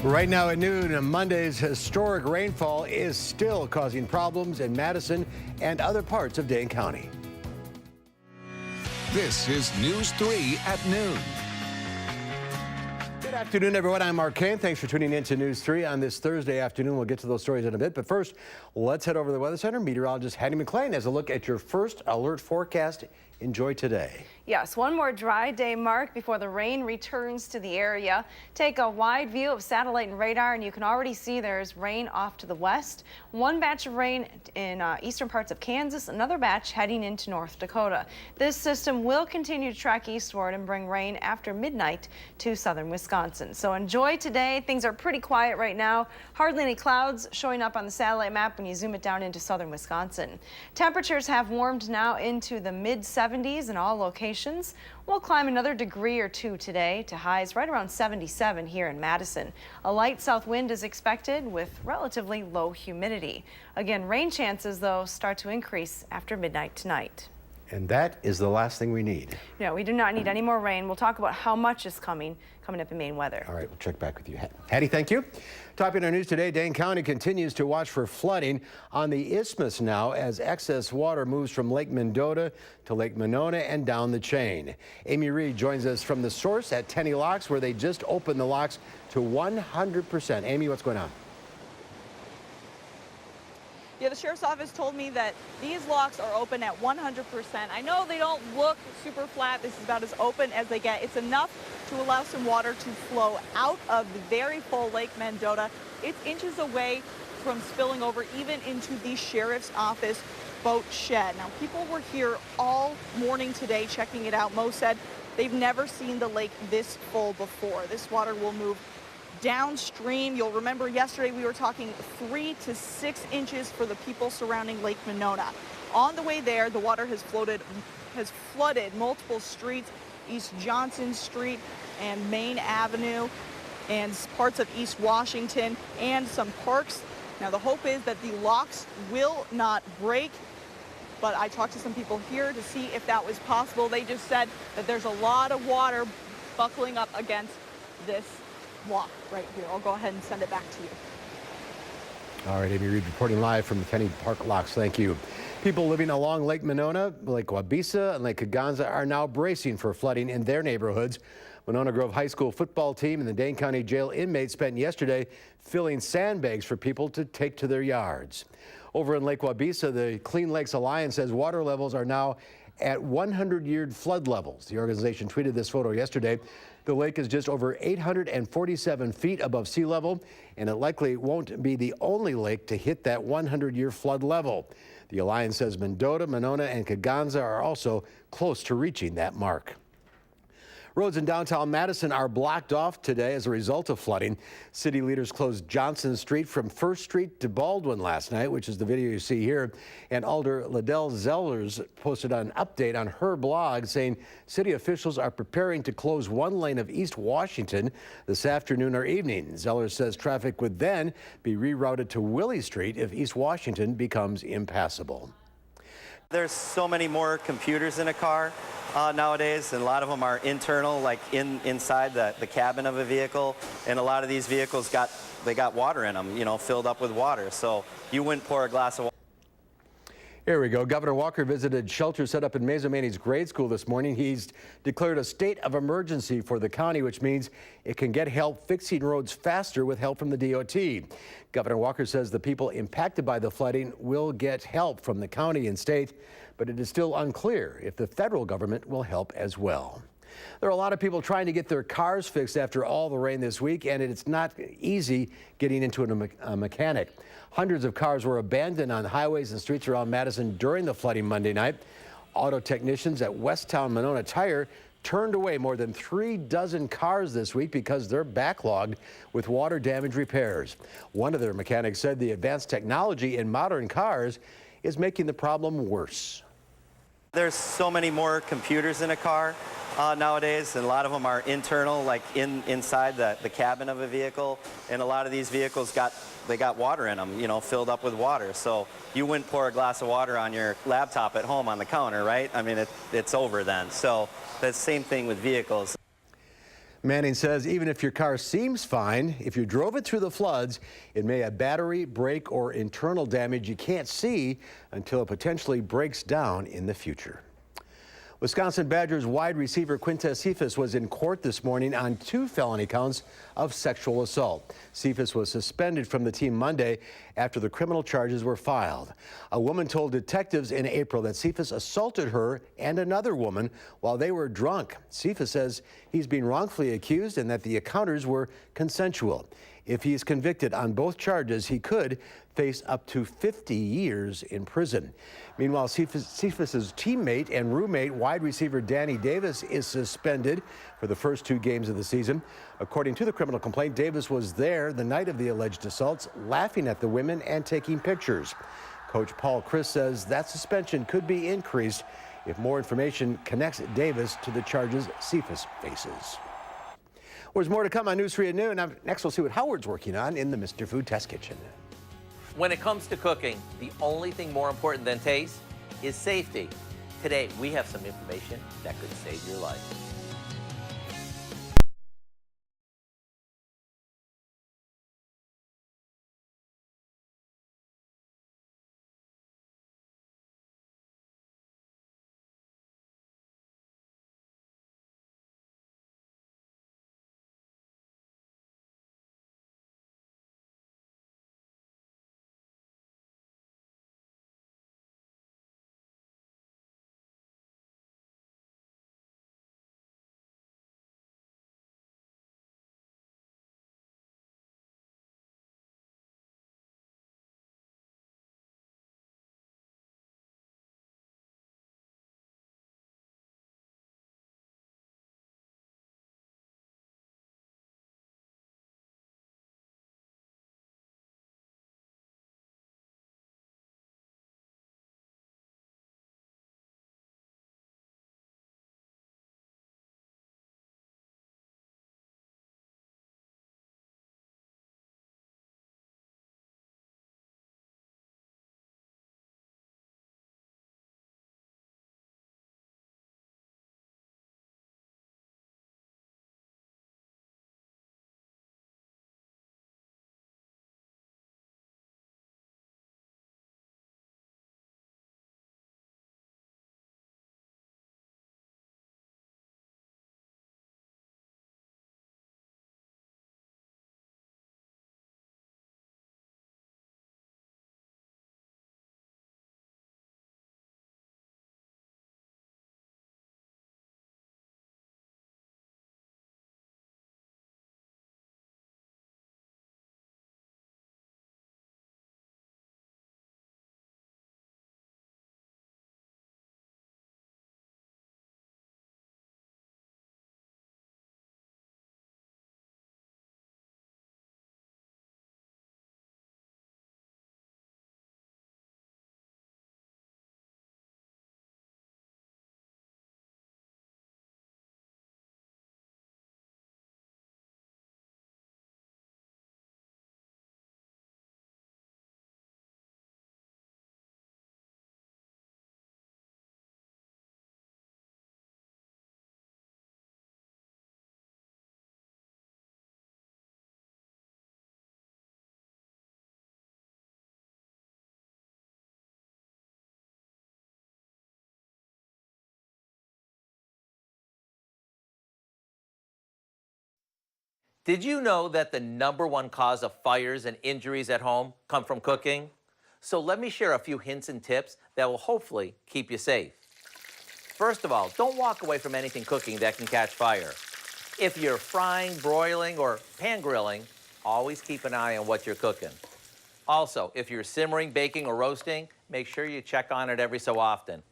Right now at noon, Monday's historic rainfall is still causing problems in Madison and other parts of Dane County. This is News 3 at noon. Good afternoon, everyone. I'm Mark Kane. Thanks for tuning in to News 3 on this Thursday afternoon. We'll get to those stories in a bit. But first, let's head over to the Weather Center. Meteorologist Hattie McLean has a look at your first alert forecast. Enjoy today. Yes, one more dry day, Mark, before the rain returns to the area. Take a wide view of satellite and radar, and you can already see there's rain off to the west. One batch of rain in eastern parts of Kansas, another batch heading into North Dakota. This system will continue to track eastward and bring rain after midnight to southern Wisconsin. So enjoy today. Things are pretty quiet right now. Hardly any clouds showing up on the satellite map when you zoom it down into southern Wisconsin. Temperatures have warmed now into the mid-70s in all locations. We'll climb another degree or two today to highs right around 77 here in Madison. A light south wind is expected with relatively low humidity. Again, rain chances, though, start to increase after midnight tonight. And that is the last thing we need. No, we do not need any more rain. We'll talk about how much is coming up in Maine weather. All right, we'll check back with you. Hattie, thank you. Topping our news today, Dane County continues to watch for flooding on the isthmus now as excess water moves from Lake Mendota to Lake Monona and down the chain. Amy Reed joins us from the source at Tenny Locks, where they just opened the locks to 100%. Amy, what's going on? Yeah, the sheriff's office told me that these locks are open at 100%. I know they don't look super flat. This is about as open as they get. It's enough to allow some water to flow out of the very full Lake Mendota. It's inches away from spilling over even into the sheriff's office boat shed. Now, people were here all morning today checking it out. Mo said they've never seen the lake this full before. This water will move downstream. You'll remember yesterday we were talking 3 to 6 inches for the people surrounding Lake Monona. On the way there, the water has flooded multiple streets, East Johnson Street and Main Avenue, and parts of East Washington and some parks. Now the hope is that the locks will not break, but I talked to some people here to see if that was possible. They just said that there's a lot of water buckling up against this lock right here. I'll go ahead and send it back to you. All right, Amy Reed reporting live from the Tenny Park Locks. Thank you. People living along Lake Monona, Lake Wabisa, and Lake Kaganza are now bracing for flooding in their neighborhoods. Monona Grove High School football team and the Dane County Jail inmates spent yesterday filling sandbags for people to take to their yards. Over in Lake Wabisa, the Clean Lakes Alliance says water levels are now at 100-year flood levels. The organization tweeted this photo yesterday. The lake is just over 847 feet above sea level, and it likely won't be the only lake to hit that 100-year flood level. The Alliance says Mendota, Monona, and Kaganza are also close to reaching that mark. Roads in downtown Madison are blocked off today as a result of flooding. City leaders closed Johnson Street from First Street to Baldwin last night, which is the video you see here. And Alder Liddell Zellers posted an update on her blog saying city officials are preparing to close one lane of East Washington this afternoon or evening. Zellers says traffic would then be rerouted to Willie Street if East Washington becomes impassable. There's so many more computers in a car nowadays, and a lot of them are internal, like inside the cabin of a vehicle. And a lot of these vehicles got water in them, filled up with water. So you wouldn't pour a glass of water. Here we go. Governor Walker visited shelters set up in Mazomani's grade school this morning. He's declared a state of emergency for the county, which means it can get help fixing roads faster with help from the DOT. Governor Walker says the people impacted by the flooding will get help from the county and state, but it is still unclear if the federal government will help as well. There are a lot of people trying to get their cars fixed after all the rain this week, and it's not easy getting into a mechanic. Hundreds of cars were abandoned on highways and streets around Madison during the flooding Monday night. Auto technicians at Westtown Monona Tire turned away more than 36 cars this week because they're backlogged with water damage repairs. One of their mechanics said the advanced technology in modern cars is making the problem worse. There's so many more computers in a car nowadays, and a lot of them are internal, like inside the cabin of a vehicle. And a lot of these vehicles got water in them, filled up with water. So you wouldn't pour a glass of water on your laptop at home on the counter, right? I mean, it's over then. So the same thing with vehicles. Manning says even if your car seems fine, if you drove it through the floods, it may have battery, brake, or internal damage you can't see until it potentially breaks down in the future. Wisconsin Badgers wide receiver Quintez Cephas was in court this morning on 2 felony counts of sexual assault. Cephas was suspended from the team Monday after the criminal charges were filed. A woman told detectives in April that Cephas assaulted her and another woman while they were drunk. Cephas says he's being wrongfully accused and that the encounters were consensual. If he is convicted on both charges, he could face up to 50 years in prison. Meanwhile, Cephas's teammate and roommate, wide receiver Danny Davis, is suspended for the first 2 games of the season. According to the criminal complaint, Davis was there the night of the alleged assaults, laughing at the women and taking pictures. Coach Paul Chris says that suspension could be increased if more information connects Davis to the charges Cephas faces. There's more to come on News 3 at noon. Next, we'll see what Howard's working on in the Mr. Food Test Kitchen. When it comes to cooking, the only thing more important than taste is safety. Today, we have some information that could save your life. Did you know that the #1 cause of fires and injuries at home come from cooking? So let me share a few hints and tips that will hopefully keep you safe. First of all, don't walk away from anything cooking that can catch fire. If you're frying, broiling, or pan grilling, always keep an eye on what you're cooking. Also, if you're simmering, baking, or roasting, make sure you check on it every so often.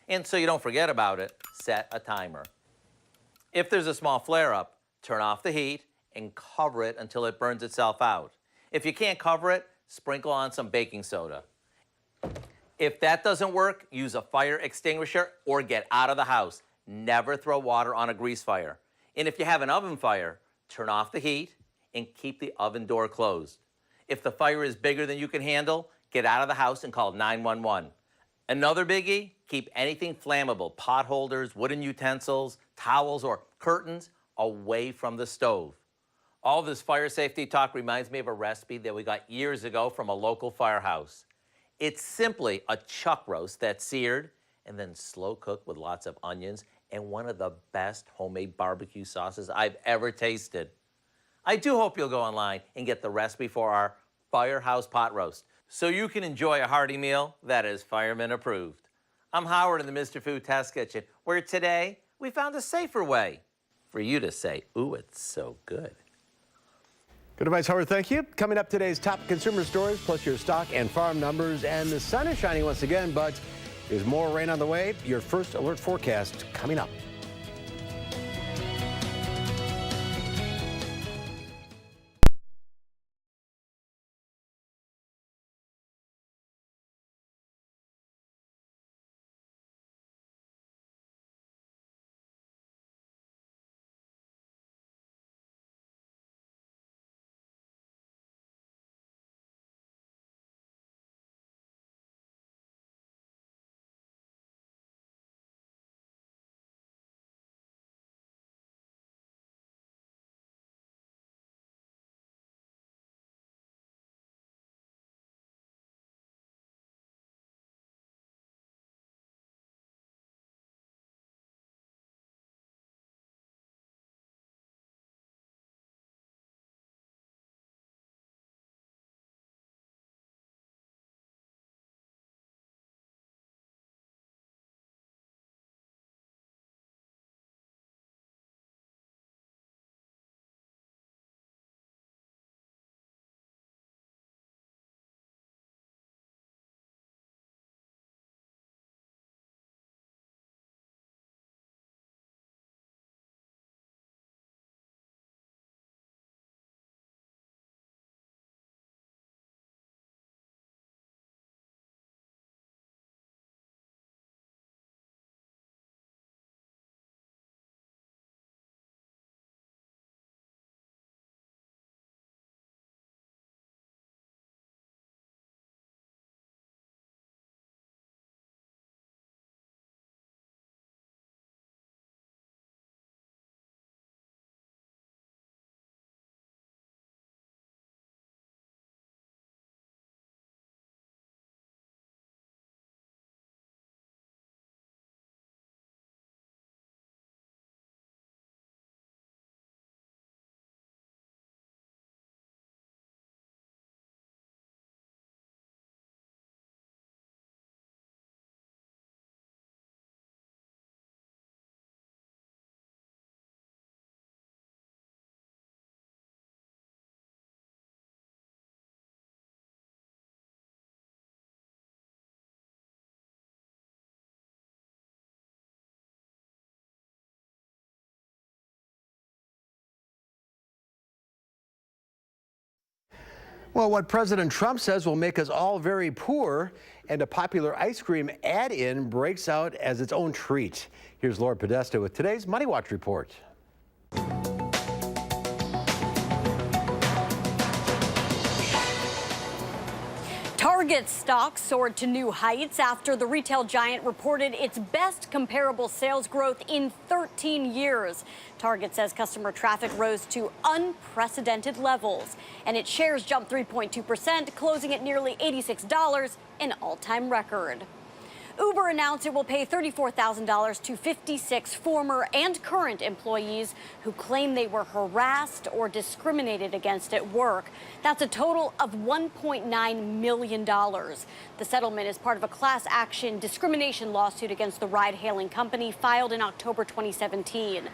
And so you don't forget about it, set a timer. If there's a small flare-up, turn off the heat and cover it until it burns itself out. If you can't cover it, sprinkle on some baking soda. If that doesn't work, use a fire extinguisher or get out of the house. Never throw water on a grease fire. And if you have an oven fire, turn off the heat and keep the oven door closed. If the fire is bigger than you can handle, get out of the house and call 911. Another biggie, keep anything flammable, pot holders, wooden utensils, towels, or curtains away from the stove. All this fire safety talk reminds me of a recipe that we got years ago from a local firehouse. It's simply a chuck roast that's seared and then slow cooked with lots of onions and one of the best homemade barbecue sauces I've ever tasted. I do hope you'll go online and get the recipe for our firehouse pot roast so you can enjoy a hearty meal that is fireman approved. I'm Howard in the Mr. Food Test Kitchen, where today we found a safer way for you to say, ooh, it's so good. Good advice, Howard. Thank you. Coming up, today's top consumer stories, plus your stock and farm numbers. And the sun is shining once again, but there's more rain on the way. Your first alert forecast coming up. Well, what President Trump says will make us all very poor, and a popular ice cream add-in breaks out as its own treat. Here's Laura Podesta with today's Money Watch report. Target's stock soared to new heights after the retail giant reported its best comparable sales growth in 13 years. Target says customer traffic rose to unprecedented levels, and its shares jumped 3.2%, closing at nearly $86, an all-time record. Uber announced it will pay $34,000 to 56 former and current employees who claim they were harassed or discriminated against at work. That's a total of $1.9 million. The settlement is part of a class action discrimination lawsuit against the ride-hailing company filed in October 2017.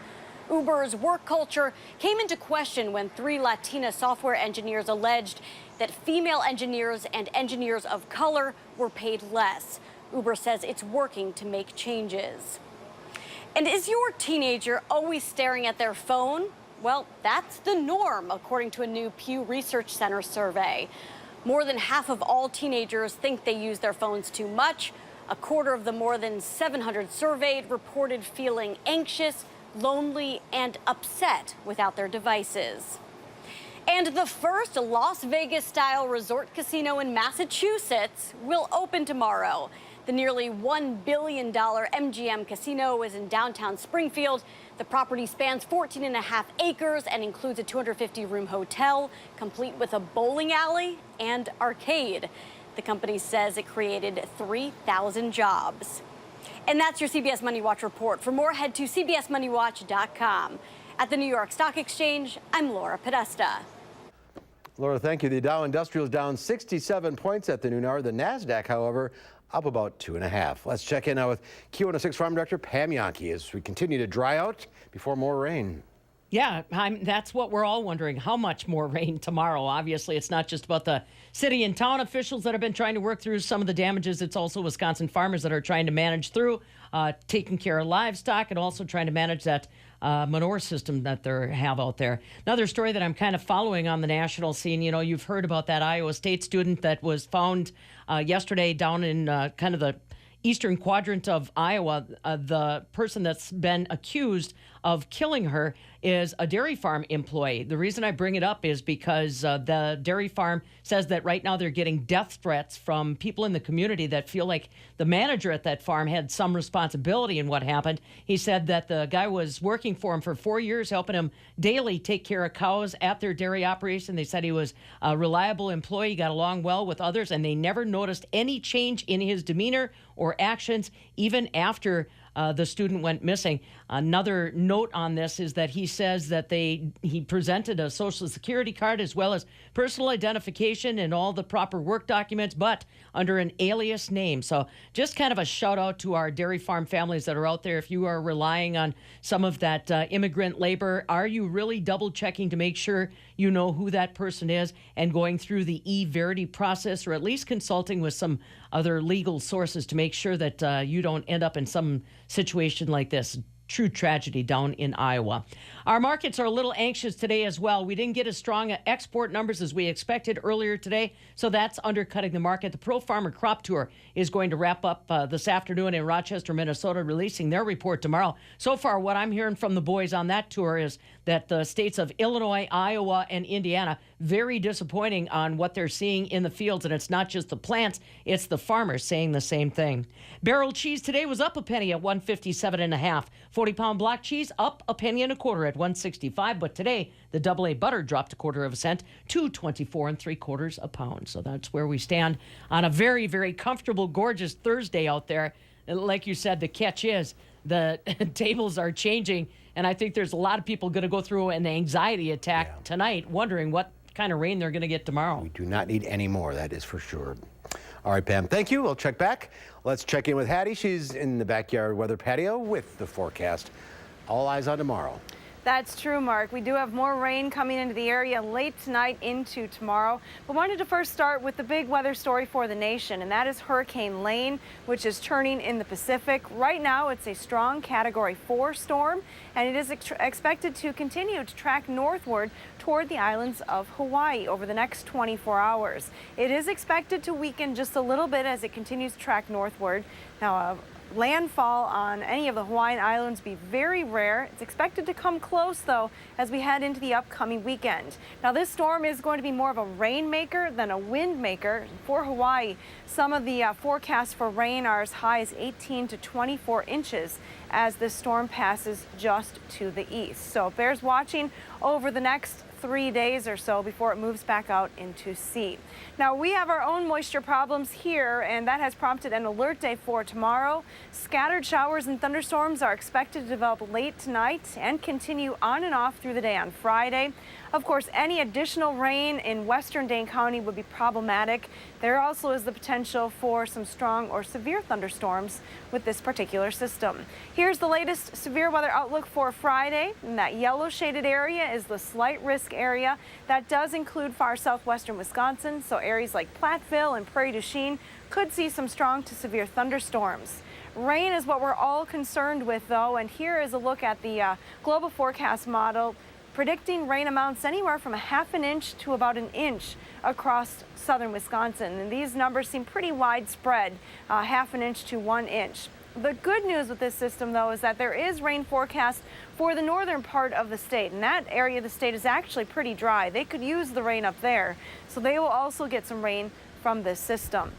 Uber's work culture came into question when 3 Latina software engineers alleged that female engineers and engineers of color were paid less. Uber says it's working to make changes. And is your teenager always staring at their phone? Well, that's the norm, according to a new Pew Research Center survey. More than half of all teenagers think they use their phones too much. A quarter of the more than 700 surveyed reported feeling anxious, lonely, and upset without their devices. And the first Las Vegas-style resort casino in Massachusetts will open tomorrow. The nearly $1 billion MGM casino is in downtown Springfield. The property spans 14.5 acres and includes a 250-room hotel, complete with a bowling alley and arcade. The company says it created 3,000 jobs. And that's your CBS Money Watch report. For more, head to cbsmoneywatch.com. At the New York Stock Exchange, I'm Laura Podesta. Laura, thank you. The Dow Industrial is down 67 points at the noon hour. The NASDAQ, however, up about 2.5. Let's check in now with Q106 Farm Director Pam Yonke as we continue to dry out before more rain. Yeah, that's what we're all wondering. How much more rain tomorrow? Obviously, it's not just about the city and town officials that have been trying to work through some of the damages. It's also Wisconsin farmers that are trying to manage through taking care of livestock and also trying to manage that manure system that they have out there. Another story that I'm kind of following on the national scene, you know, you've heard about that Iowa State student that was found yesterday down in kind of the eastern quadrant of Iowa. The person that's been accused of killing her is a dairy farm employee. The reason I bring it up is because the dairy farm says that right now they're getting death threats from people in the community that feel like the manager at that farm had some responsibility in what happened. He said that the guy was working for him for 4 years, helping him daily take care of cows at their dairy operation. They said he was a reliable employee, got along well with others, and they never noticed any change in his demeanor or actions even after the student went missing. Another note on this is that he says that he presented a Social Security card as well as personal identification and all the proper work documents, but under an alias name. So just kind of a shout out to our dairy farm families that are out there. If you are relying on some of that immigrant labor, are you really double checking to make sure you know who that person is and going through the e-verity process, or at least consulting with some other legal sources to make sure that you don't end up in some situation like this? True tragedy down in Iowa. Our markets are a little anxious today as well. We didn't get as strong export numbers as we expected earlier today, so that's undercutting the market. The Pro Farmer Crop Tour is going to wrap up this afternoon in Rochester, Minnesota, releasing their report tomorrow. So far, what I'm hearing from the boys on that tour is that the states of Illinois, Iowa, and Indiana, very disappointing on what they're seeing in the fields. And it's not just the plants, it's the farmers saying the same thing. Barrel cheese today was up a penny at 157.5. 40-pound block cheese up a penny and a quarter at 165. But today, the AA butter dropped a quarter of a cent to 24 3/4 a pound. So that's where we stand on a very, very comfortable, gorgeous Thursday out there. And like you said, the catch is the tables are changing. And I think there's a lot of people going to go through an anxiety attack tonight, wondering what kind of rain they're going to get tomorrow. We do not need any more, that is for sure. All right, Pam, thank you. We'll check back. Let's check in with Hattie. She's in the backyard weather patio with the forecast. All eyes on tomorrow. That's true, Mark. We do have more rain coming into the area late tonight into tomorrow. But wanted to first start with the big weather story for the nation, and that is Hurricane Lane, which is turning in the Pacific. Right now, it's a strong Category 4 storm, and it is expected to continue to track northward toward the islands of Hawaii over the next 24 hours. It is expected to weaken just a little bit as it continues to track northward. Now, landfall on any of the Hawaiian Islands be very rare. It's expected to come close, though, as we head into the upcoming weekend. Now, this storm is going to be more of a rainmaker than a wind maker. For Hawaii, some of the forecasts for rain are as high as 18 to 24 inches as this storm passes just to the east. So it bears watching over the next 3 days or so before it moves back out into sea. Now, we have our own moisture problems here, and that has prompted an alert day for tomorrow. Scattered showers and thunderstorms are expected to develop late tonight and continue on and off through the day on Friday. Of course, any additional rain in western Dane County would be problematic. There also is the potential for some strong or severe thunderstorms with this particular system. Here's the latest severe weather outlook for Friday. In that yellow shaded area is the slight risk area. That does include far southwestern Wisconsin, so areas like Platteville and Prairie du Chien could see some strong to severe thunderstorms. Rain is what we're all concerned with, though, and here is a look at the global forecast model, predicting rain amounts anywhere from 1/2 inch to about 1 inch across southern Wisconsin. And these numbers seem pretty widespread, 1/2 inch to 1 inch. The good news with this system, though, is that there is rain forecast for the northern part of the state. And that area of the state is actually pretty dry. They could use the rain up there. So they will also get some rain from this system.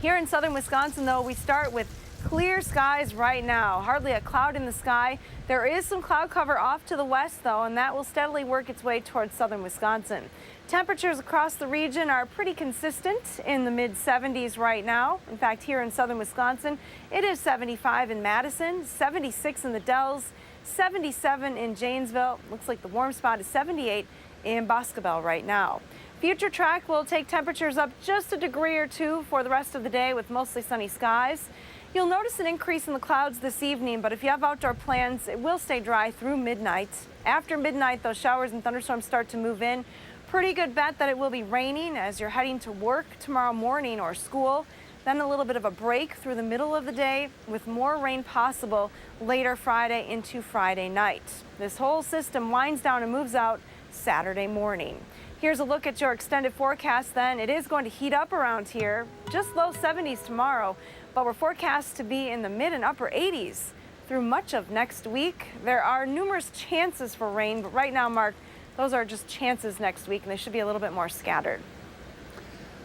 Here in southern Wisconsin, though, we start with clear skies right now. Hardly a cloud in the sky. There is some cloud cover off to the west, though, and that will steadily work its way towards southern Wisconsin. Temperatures across the region are pretty consistent in the mid-70s right now. In fact, here in southern Wisconsin, it is 75 in Madison, 76 in the Dells, 77 in Janesville. Looks like the warm spot is 78 in Boscobel right now. Future track will take temperatures up just a degree or two for the rest of the day with mostly sunny skies. You'll notice an increase in the clouds this evening, but if you have outdoor plans, it will stay dry through midnight. After midnight, those showers and thunderstorms start to move in. Pretty good bet that it will be raining as you're heading to work tomorrow morning or school. Then a little bit of a break through the middle of the day with more rain possible later Friday into Friday night. This whole system winds down and moves out Saturday morning. Here's a look at your extended forecast then. It is going to heat up around here, just low 70s tomorrow, but we're forecast to be in the mid and upper 80s through much of next week. There are numerous chances for rain, but right now, Mark, those are just chances next week, and they should be a little bit more scattered.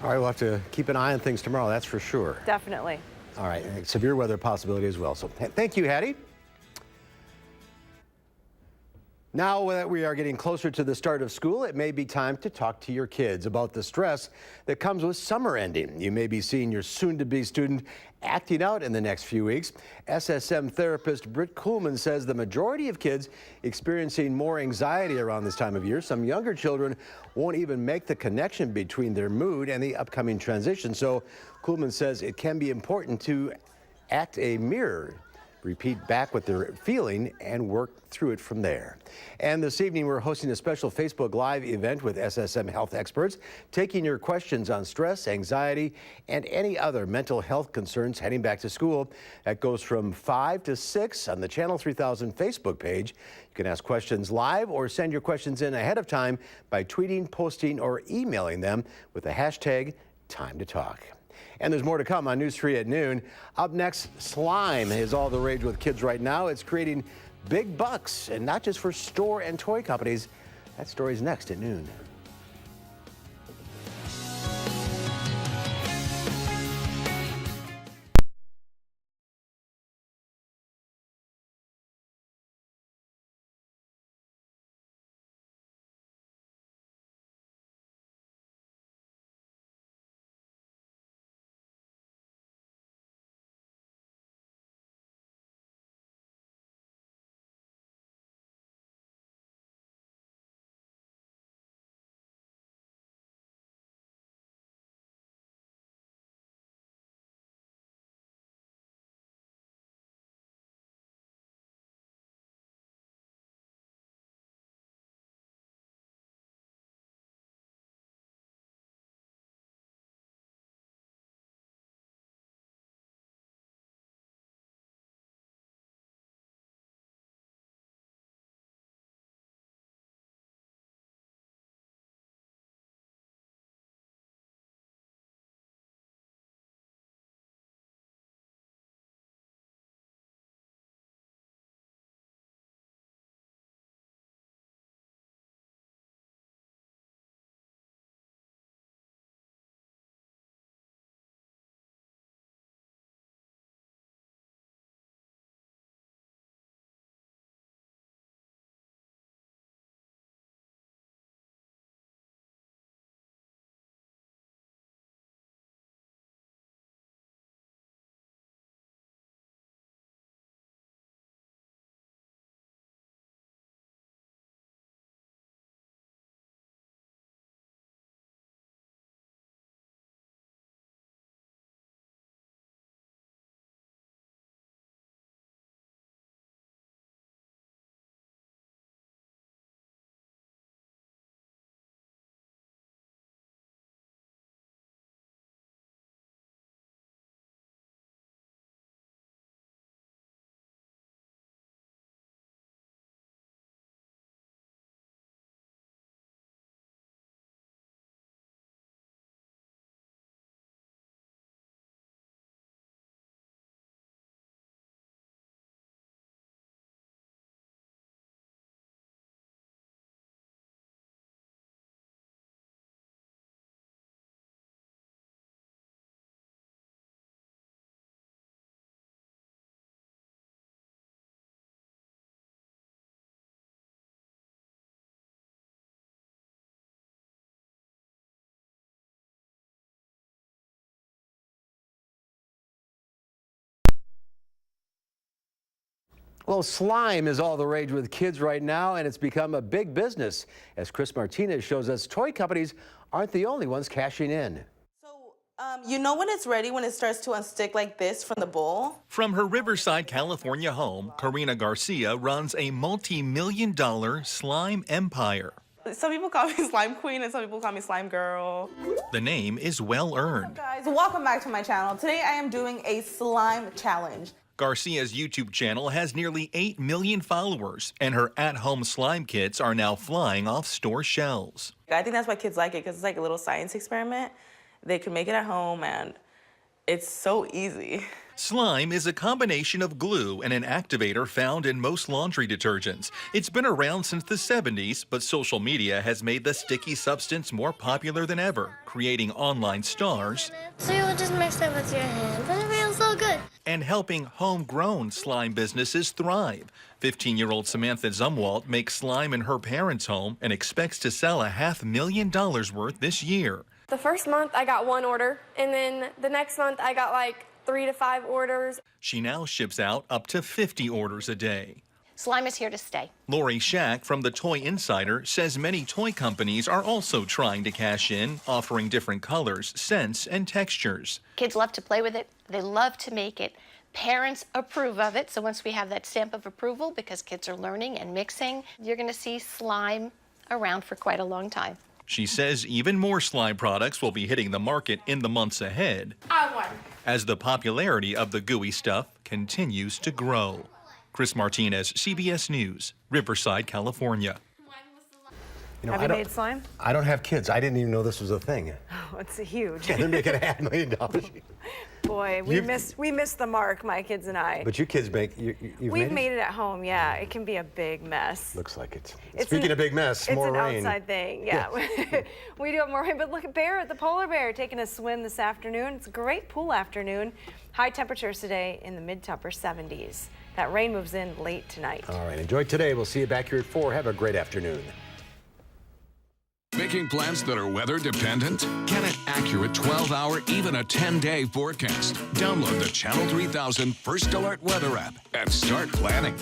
All right, we'll have to keep an eye on things tomorrow, that's for sure. Definitely. All right, severe weather possibility as well. So thank you, Hattie. Now that we are getting closer to the start of school, it may be time to talk to your kids about the stress that comes with summer ending. You may be seeing your soon-to-be student acting out in the next few weeks. SSM therapist Britt Kuhlman says the majority of kids experiencing more anxiety around this time of year. Some younger children won't even make the connection between their mood and the upcoming transition. So Kuhlman says it can be important to act a mirror. Repeat back what they're feeling and work through it from there. And this evening, we're hosting a special Facebook Live event with SSM health experts, taking your questions on stress, anxiety, and any other mental health concerns heading back to school. That goes from 5 to 6 on the Channel 3000 Facebook page. You can ask questions live or send your questions in ahead of time by tweeting, posting, or emailing them with the hashtag #TimeToTalk. And there's more to come on News 3 at noon. Up next, slime is all the rage with kids right now. It's creating big bucks, and not just for store and toy companies. That story's next at noon. Well, slime is all the rage with kids right now, and it's become a big business. As Chris Martinez shows us, toy companies aren't the only ones cashing in. You know when it's ready when it starts to unstick like this from the bowl? From her Riverside, California home, Karina Garcia runs a multi-million-dollar slime empire. Some people call me Slime Queen and some people call me Slime Girl. The name is well-earned. Guys, welcome back to my channel. Today I am doing a slime challenge. Garcia's YouTube channel has nearly 8 million followers, and her at-home slime kits are now flying off store shelves. I think that's why kids like it, because it's like a little science experiment. They can make it at home, and it's so easy. Slime is a combination of glue and an activator found in most laundry detergents. It's been around since the 70s, but social media has made the sticky substance more popular than ever, creating online stars. So you'll just mix it with your hands, and it feels so good. And helping homegrown slime businesses thrive. 15-year-old Samantha Zumwalt makes slime in her parents' home and expects to sell $500,000 worth this year. The first month I got 1 order, and then the next month I got like 3 to 5 orders. She now ships out up to 50 orders a day. Slime is here to stay. Lori Shack from the Toy Insider says many toy companies are also trying to cash in, offering different colors, scents, and textures. Kids love to play with it. They love to make it. Parents approve of it. So once we have that stamp of approval, because kids are learning and mixing, you're going to see slime around for quite a long time. She says even more slime products will be hitting the market in the months ahead as the popularity of the gooey stuff continues to grow. Chris Martinez, CBS News, Riverside, California. You know, Have you made slime? I don't have kids. I didn't even know this was a thing. Oh, it's huge. Yeah, they're making $500,000. Boy, we missed the mark, my kids and I. But you kids make, We've made it at home, yeah. It can be a big mess. Looks like it. Speaking of big mess, more rain. It's an outside thing, yeah. We do have more rain, but look at Barrett, the polar bear, taking a swim this afternoon. It's a great pool afternoon. High temperatures today in the mid to upper 70s. That rain moves in late tonight. All right, enjoy today. We'll see you back here at 4. Have a great afternoon. Making plans that are weather dependent? Get an accurate 12-hour, even a 10-day forecast. Download the Channel 3000 First Alert Weather app and start planning.